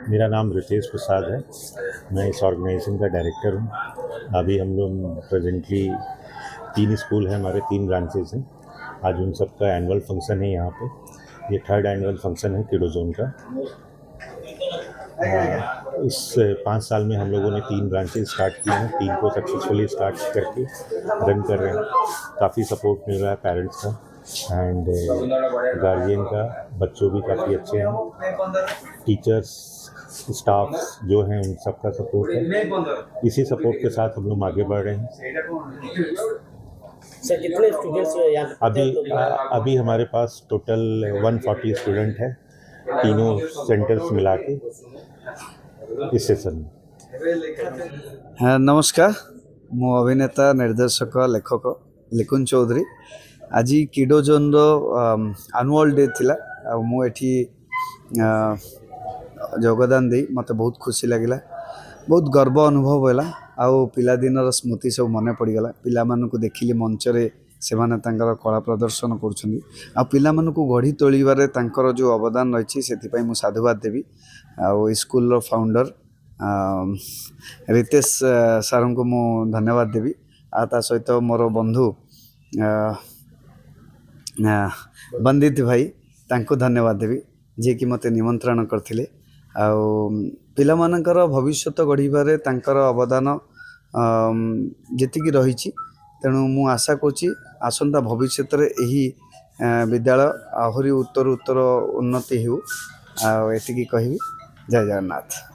मेरा नाम रितेश प्रसाद है। मैं इस ऑर्गेनाइजेशन का डायरेक्टर हूँ। अभी हम लोग प्रेजेंटली 3 स्कूल हैं, हमारे 3 ब्रांचेस हैं। आज उन सब का एनुअल फंक्शन है यहाँ पे। ये 3rd एनुअल फंक्शन है किडो जोन का। इस 5 साल में हम लोगों ने 3 ब्रांचेस स्टार्ट किए हैं, 3 को सक्सेसफुली स्टार्ट करके रन कर रहे हैं। काफ़ी सपोर्ट मिल रहा है पेरेंट्स का एंड गार्जियन का। बच्चों भी काफ़ी अच्छे हैं, टीचर्स स्टाफ जो हैं उन सबका सपोर्ट है। इसी सपोर्ट के साथ हम लोग आगे बढ़ रहे हैं। सर कितने स्टूडेंट्स यहाँ अभी हमारे पास टोटल 140 स्टूडेंट है, तीनों सेंटर्स मिला के इस सेशन में। हाँ नमस्कार, मु अभिनेता निर्देशक लेखक लिकुन चौधरी। आज किडो जोन एनुअल डे थिला। मुझे योगदान दे मत बहुत खुशी लगिला, बहुत गर्व अनुभव है। आउ पिलादिन स्मृति सब मन पड़गला। पिला मानकु देखिली मंच रे सेमाने तांकर कला प्रदर्शन करुछन्ती। आ पिला मानकु गढ़ी तोलिबारे तांकर जो अवदान रही से मु साधुवाद देवी। आ स्कूल रो फाउंडर रितेश सार को मु धन्यवाद देवी। आ ता सहित मोर बंधु बंदित भाई तांको धन्यवाद देवी, जे कि मते निमंत्रण करथिले। आ पिला मानकर भविष्यत गढ़िबारे तांकर अवदान जेतिकी रही। तेणु मु आशा करुच्ची आसंता भविष्य रे एही विद्यालय आहरी उत्तर उत्तर उन्नति हो। एतिकी कहबी। जय जगन्नाथ।